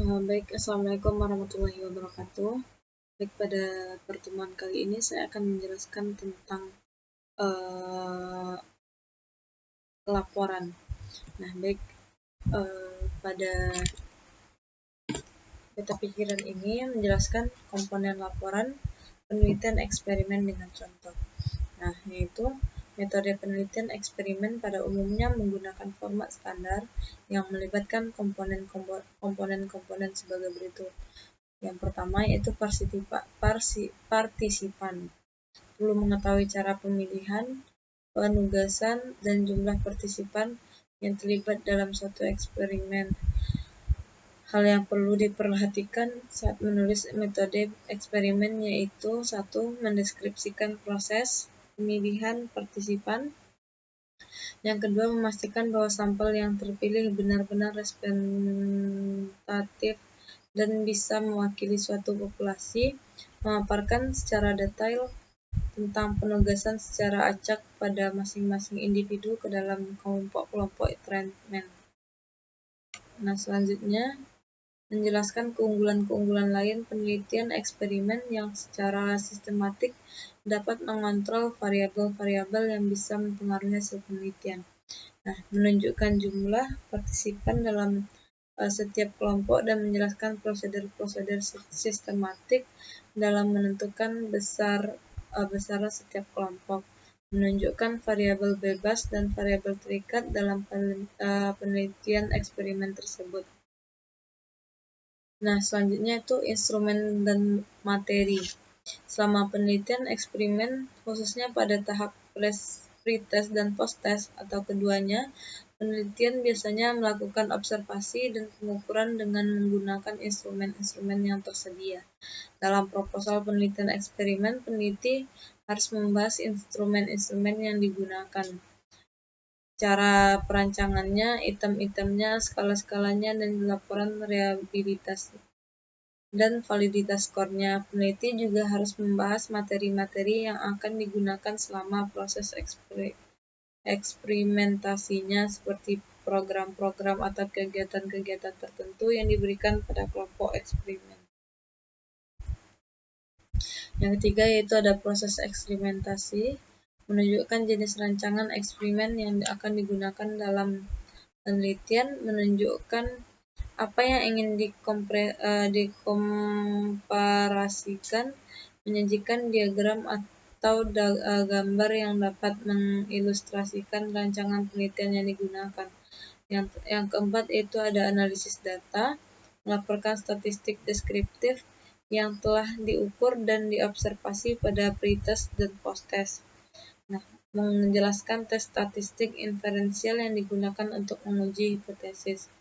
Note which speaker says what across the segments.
Speaker 1: Baik, Assalamualaikum warahmatullahi wabarakatuh. Baik, pada pertemuan kali ini saya akan menjelaskan tentang laporan. Nah, baik, pada beta pikiran ini menjelaskan komponen laporan, penelitian eksperimen dengan contoh. Nah, yaitu metode penelitian eksperimen pada umumnya menggunakan format standar yang melibatkan komponen-komponen sebagai berikut. Yang pertama yaitu partisipan. Perlu mengetahui cara pemilihan, penugasan, dan jumlah partisipan yang terlibat dalam suatu eksperimen. Hal yang perlu diperhatikan saat menulis metode eksperimen yaitu 1. Mendeskripsikan proses pemilihan partisipan. Yang kedua, memastikan bahwa sampel yang terpilih benar-benar representatif dan bisa mewakili suatu populasi. Memaparkan secara detail tentang penugasan secara acak pada masing-masing individu ke dalam kelompok-kelompok treatment. Nah, selanjutnya menjelaskan keunggulan-keunggulan lain penelitian eksperimen yang secara sistematik dapat mengontrol variabel-variabel yang bisa mempengaruhi hasil penelitian. Nah, menunjukkan jumlah partisipan dalam setiap kelompok dan menjelaskan prosedur-prosedur sistematik dalam menentukan besar setiap kelompok. Menunjukkan variabel bebas dan variabel terikat dalam penelitian eksperimen tersebut. Nah, selanjutnya itu instrumen dan materi. Selama penelitian eksperimen, khususnya pada tahap pre-test dan post-test atau keduanya, penelitian biasanya melakukan observasi dan pengukuran dengan menggunakan instrumen-instrumen yang tersedia. Dalam proposal penelitian eksperimen, peneliti harus membahas instrumen-instrumen yang digunakan, cara perancangannya, item-itemnya, skala-skalanya, dan laporan reliabilitas dan validitas skornya. Peneliti juga harus membahas materi-materi yang akan digunakan selama proses eksperimentasinya, seperti program-program atau kegiatan-kegiatan tertentu yang diberikan pada kelompok eksperimen. Yang ketiga yaitu ada proses eksperimentasi, menunjukkan jenis rancangan eksperimen yang akan digunakan dalam penelitian, menunjukkan apa yang ingin dikomparasikan, menyajikan diagram atau gambar yang dapat mengilustrasikan rancangan penelitian yang digunakan. Yang keempat yaitu ada analisis data, melaporkan statistik deskriptif yang telah diukur dan diobservasi pada pre-test dan post-test. Nah, menjelaskan tes statistik inferensial yang digunakan untuk menguji hipotesis.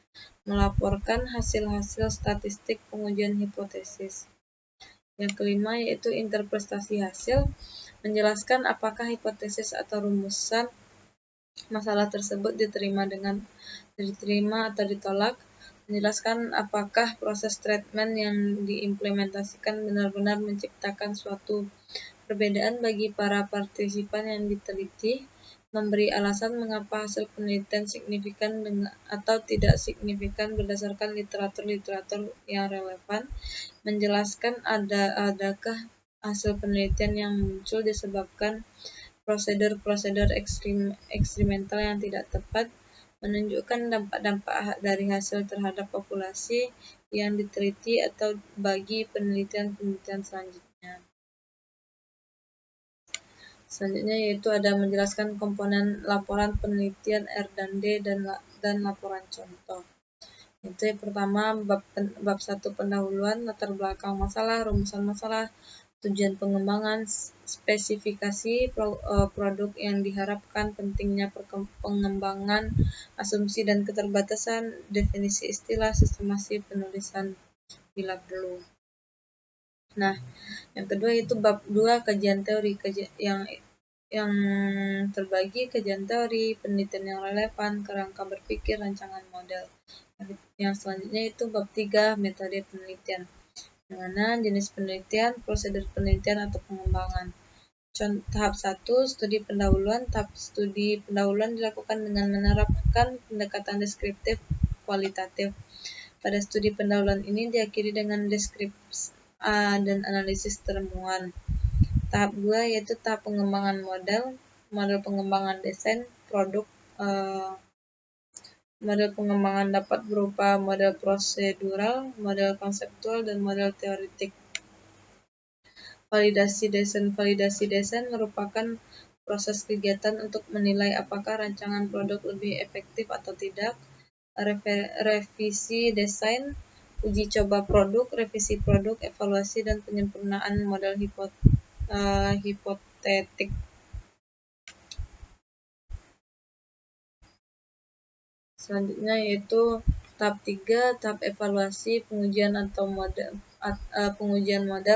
Speaker 1: Melaporkan hasil-hasil statistik pengujian hipotesis. Yang kelima yaitu interpretasi hasil, menjelaskan apakah hipotesis atau rumusan masalah tersebut diterima atau ditolak, menjelaskan apakah proses treatment yang diimplementasikan benar-benar menciptakan suatu perbedaan bagi para partisipan yang diteliti, memberi alasan mengapa hasil penelitian signifikan atau tidak signifikan berdasarkan literatur yang relevan, menjelaskan adakah hasil penelitian yang muncul disebabkan prosedur eksperimental yang tidak tepat, menunjukkan dampak-dampak dari hasil terhadap populasi yang diteliti atau bagi penelitian selanjutnya. Selanjutnya yaitu ada menjelaskan komponen laporan penelitian R dan D dan laporan contoh. Itu yang pertama bab 1 pendahuluan, latar belakang masalah, rumusan masalah, tujuan pengembangan, spesifikasi produk yang diharapkan, pentingnya pengembangan, asumsi dan keterbatasan, definisi istilah, sistemasi penulisan bila perlu. Nah, yang kedua itu bab 2 kajian teori yang terbagi kajian teori, penelitian yang relevan, kerangka berpikir, rancangan model. Yang selanjutnya itu bab 3 metode penelitian, di mana jenis penelitian, prosedur penelitian atau pengembangan. Tahap 1 studi pendahuluan. Tahap studi pendahuluan dilakukan dengan menerapkan pendekatan deskriptif kualitatif. Pada studi pendahuluan ini diakhiri dengan deskripsi dan analisis temuan. Tahap 2 yaitu tahap pengembangan model pengembangan desain, produk. Model pengembangan dapat berupa model prosedural, model konseptual, dan model teoretik. Validasi desain merupakan proses kegiatan untuk menilai apakah rancangan produk lebih efektif atau tidak. Revisi desain, uji coba produk, revisi produk, evaluasi, dan penyempurnaan model hipotetik. Selanjutnya yaitu tahap 3, tahap evaluasi pengujian model.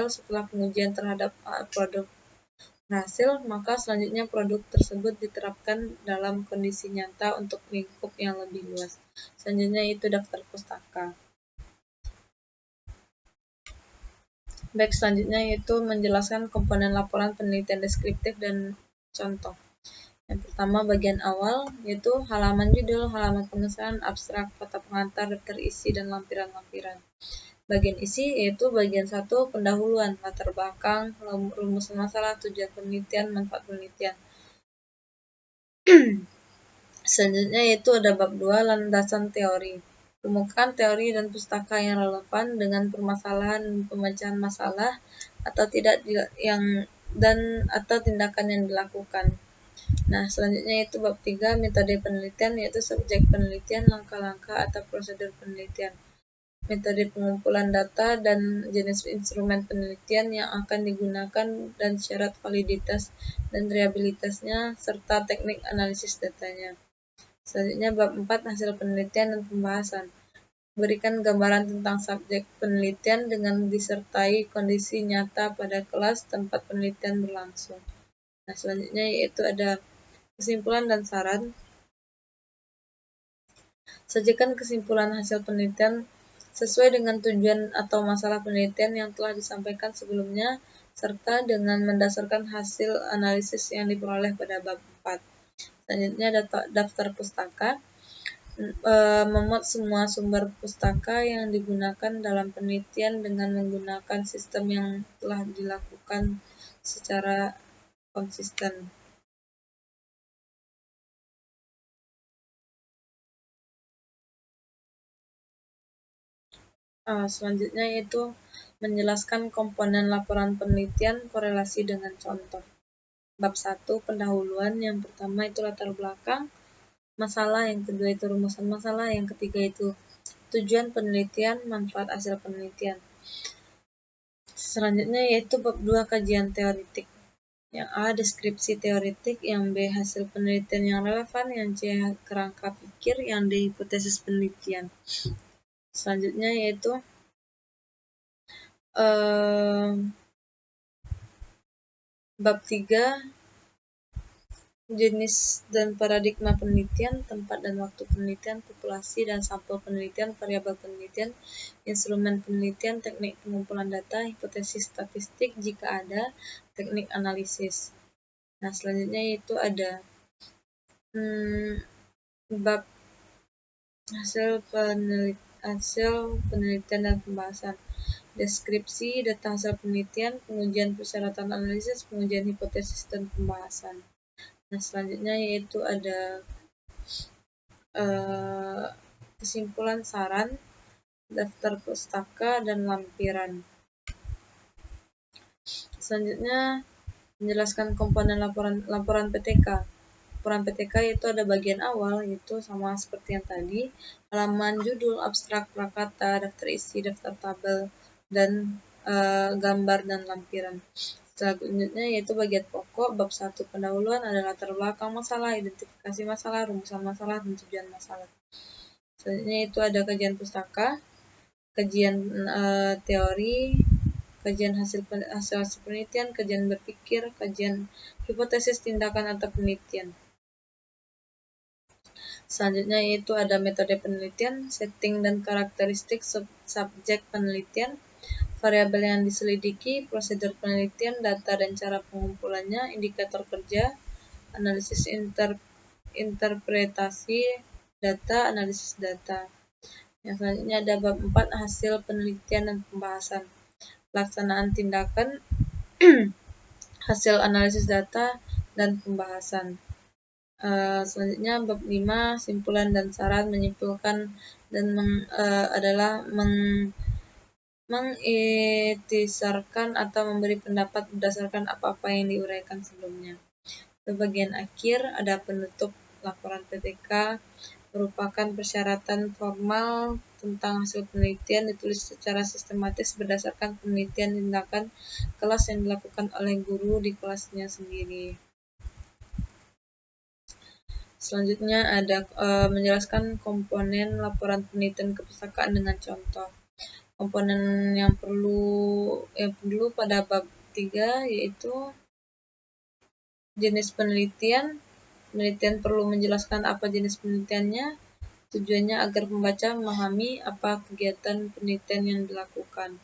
Speaker 1: Setelah pengujian terhadap produk berhasil, maka selanjutnya produk tersebut diterapkan dalam kondisi nyata untuk lingkup yang lebih luas. Selanjutnya itu daftar pustaka. Baik, selanjutnya yaitu menjelaskan komponen laporan penelitian deskriptif dan contoh. Yang pertama bagian awal yaitu halaman judul, halaman pengesahan, abstrak, kata pengantar, daftar isi, dan lampiran-lampiran. Bagian isi yaitu bagian 1 pendahuluan, latar belakang, rumusan masalah, tujuan penelitian, manfaat penelitian. Selanjutnya yaitu ada bab 2 landasan teori. Temukan teori dan pustaka yang relevan dengan permasalahan dan pemecahan masalah atau tidak atau tindakan yang dilakukan. Nah, selanjutnya yaitu bab 3 metode penelitian yaitu subjek penelitian, langkah-langkah atau prosedur penelitian. Metode pengumpulan data dan jenis instrumen penelitian yang akan digunakan dan syarat validitas dan reliabilitasnya serta teknik analisis datanya. Selanjutnya bab 4 hasil penelitian dan pembahasan. Berikan gambaran tentang subjek penelitian dengan disertai kondisi nyata pada kelas tempat penelitian berlangsung. Nah, selanjutnya yaitu ada kesimpulan dan saran. Sajikan kesimpulan hasil penelitian sesuai dengan tujuan atau masalah penelitian yang telah disampaikan sebelumnya, serta dengan mendasarkan hasil analisis yang diperoleh pada bab 4. Selanjutnya daftar pustaka. Memuat semua sumber pustaka yang digunakan dalam penelitian dengan menggunakan sistem yang telah dilakukan secara konsisten. Selanjutnya yaitu menjelaskan komponen laporan penelitian korelasi dengan contoh. Bab 1 pendahuluan, yang pertama itu latar belakang masalah, yang kedua itu rumusan masalah, yang ketiga itu tujuan penelitian, manfaat hasil penelitian. Selanjutnya yaitu bab 2 kajian teoretik. Yang A deskripsi teoretik, yang B hasil penelitian yang relevan, yang C kerangka pikir, yang D hipotesis penelitian. Selanjutnya yaitu bab 3 jenis dan paradigma penelitian, tempat dan waktu penelitian, populasi dan sampel penelitian, variabel penelitian, instrumen penelitian, teknik pengumpulan data, hipotesis statistik jika ada, teknik analisis. Nah, selanjutnya yaitu ada bab hasil penelitian dan pembahasan. Deskripsi data hasil penelitian, pengujian persyaratan analisis, pengujian hipotesis, dan pembahasan. Nah, selanjutnya yaitu ada kesimpulan saran, daftar pustaka, dan lampiran. Selanjutnya menjelaskan komponen laporan PTK. Laporan PTK yaitu ada bagian awal, yaitu sama seperti yang tadi, halaman judul, abstrak, prakata, daftar isi, daftar tabel, dan gambar dan lampiran. Selanjutnya yaitu bagian pokok, bab 1 pendahuluan, ada latar belakang masalah, identifikasi masalah, rumusan masalah, dan tujuan masalah. Selanjutnya itu ada kajian pustaka, kajian teori, kajian hasil penelitian, kajian berpikir, kajian hipotesis tindakan atau penelitian. Selanjutnya yaitu ada metode penelitian, setting dan karakteristik subjek penelitian, variabel yang diselidiki, prosedur penelitian, data dan cara pengumpulannya, indikator kerja, analisis interpretasi data, analisis data. Yang selanjutnya ada bab 4 hasil penelitian dan pembahasan. Pelaksanaan tindakan, hasil analisis data, dan pembahasan. Selanjutnya bab 5 simpulan dan saran. Menyimpulkan dan adalah mengikhtisarkan atau memberi pendapat berdasarkan apa-apa yang diuraikan sebelumnya. Di bagian akhir ada penutup laporan PTK, merupakan persyaratan formal tentang hasil penelitian, ditulis secara sistematis berdasarkan penelitian tindakan kelas yang dilakukan oleh guru di kelasnya sendiri. Selanjutnya ada menjelaskan komponen laporan penelitian kepustakaan dengan contoh. Komponen yang perlu pada bab 3 yaitu jenis penelitian. Penelitian perlu menjelaskan apa jenis penelitiannya, tujuannya agar pembaca memahami apa kegiatan penelitian yang dilakukan.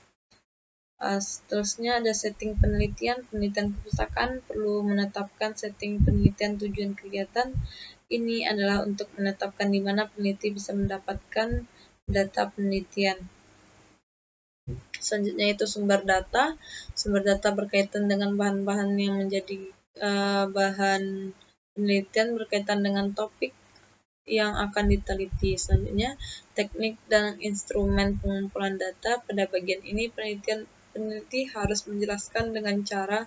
Speaker 1: Seterusnya ada setting penelitian. Penelitian kepustakaan perlu menetapkan setting penelitian, tujuan kegiatan. Ini adalah untuk menetapkan di mana peneliti bisa mendapatkan data penelitian. Selanjutnya itu sumber data. Sumber data berkaitan dengan bahan-bahan yang menjadi bahan penelitian berkaitan dengan topik yang akan diteliti. Selanjutnya teknik dan instrumen pengumpulan data. Pada bagian ini peneliti harus menjelaskan dengan cara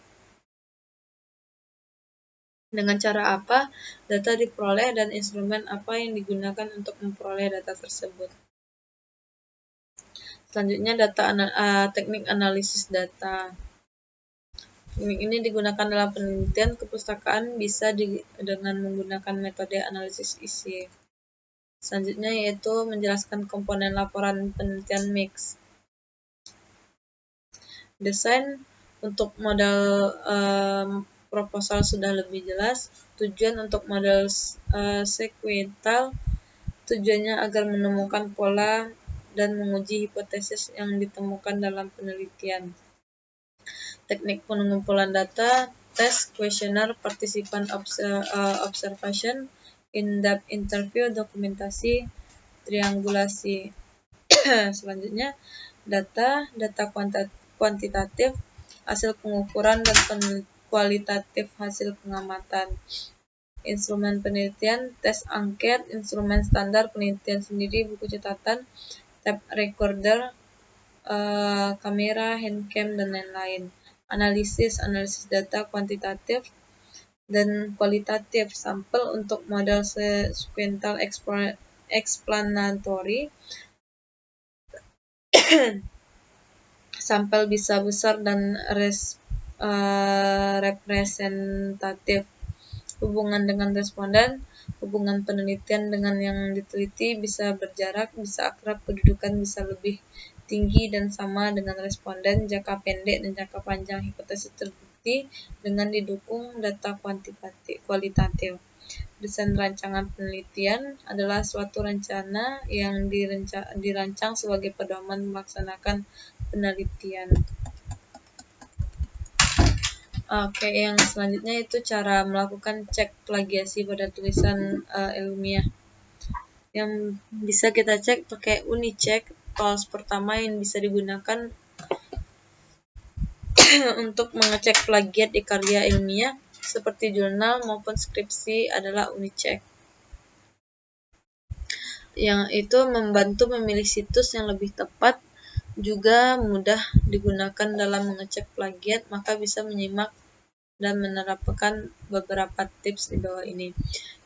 Speaker 1: apa data diperoleh dan instrumen apa yang digunakan untuk memperoleh data tersebut. Selanjutnya teknik analisis data. Teknik ini digunakan dalam penelitian kepustakaan, bisa dengan menggunakan metode analisis isi. Selanjutnya yaitu menjelaskan komponen laporan penelitian mix. Desain untuk model proposal sudah lebih jelas. Tujuan untuk model sekuental, tujuannya agar menemukan pola dan menguji hipotesis yang ditemukan dalam penelitian. Teknik pengumpulan data, tes, kuesioner, partisipan observation, in-depth interview, dokumentasi, triangulasi. Selanjutnya data kuantitatif, hasil pengukuran dan kualitatif hasil pengamatan. Instrumen penelitian, tes angket, instrumen standar penelitian sendiri, buku catatan, tape recorder, kamera, handcam, dan lain-lain. Analisis data kuantitatif dan kualitatif, sampel untuk model sequential explanatory. Sampel bisa besar dan representatif. Hubungan dengan responden, hubungan penelitian dengan yang diteliti bisa berjarak, bisa akrab, kedudukan bisa lebih tinggi dan sama dengan responden, jangka pendek dan jangka panjang. Hipotesis terbukti dengan didukung data kualitatif. Desain rancangan penelitian adalah suatu rencana yang dirancang sebagai pedoman melaksanakan penelitian. Oke, yang selanjutnya itu cara melakukan cek plagiasi pada tulisan ilmiah. Yang bisa kita cek pakai Unicheck, tools pertama yang bisa digunakan untuk mengecek plagiat di karya ilmiah seperti jurnal maupun skripsi adalah Unicheck. Yang itu membantu memilih situs yang lebih tepat, juga mudah digunakan dalam mengecek plagiat, maka bisa menyimak dan menerapkan beberapa tips di bawah ini,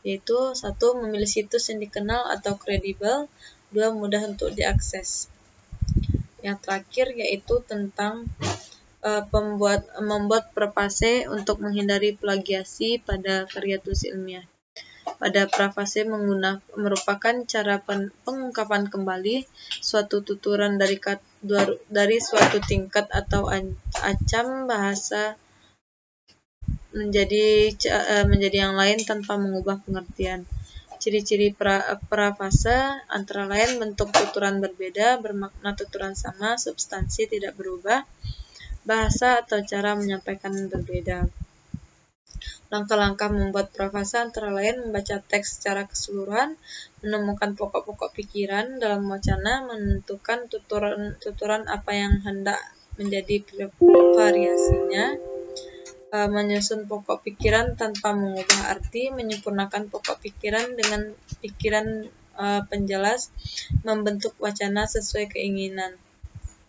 Speaker 1: yaitu 1. Memilih situs yang dikenal atau kredibel, 2. Mudah untuk diakses. Yang terakhir yaitu tentang membuat prefase untuk menghindari plagiasi pada karya tulis ilmiah. Pada prefase merupakan cara pengungkapan kembali suatu tuturan dari suatu tingkat atau acam bahasa menjadi yang lain tanpa mengubah pengertian. Ciri-ciri prefase antara lain bentuk tuturan berbeda, bermakna tuturan sama, substansi tidak berubah, bahasa atau cara menyampaikan berbeda. Langkah-langkah membuat prafasa antara lain membaca teks secara keseluruhan, menemukan pokok-pokok pikiran dalam wacana, menentukan tuturan apa yang hendak menjadi variasinya, menyusun pokok pikiran tanpa mengubah arti, menyempurnakan pokok pikiran dengan pikiran penjelas, membentuk wacana sesuai keinginan.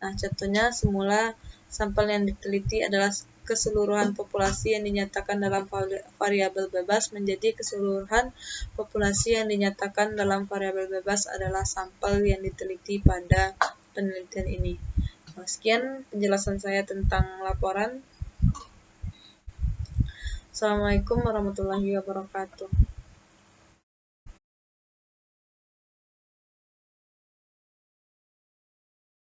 Speaker 1: Nah, contohnya semula sampel yang diteliti adalah keseluruhan populasi yang dinyatakan dalam variabel bebas menjadi keseluruhan populasi yang dinyatakan dalam variabel bebas adalah sampel yang diteliti pada penelitian ini. Nah, sekian penjelasan saya tentang laporan. Assalamualaikum warahmatullahi wabarakatuh.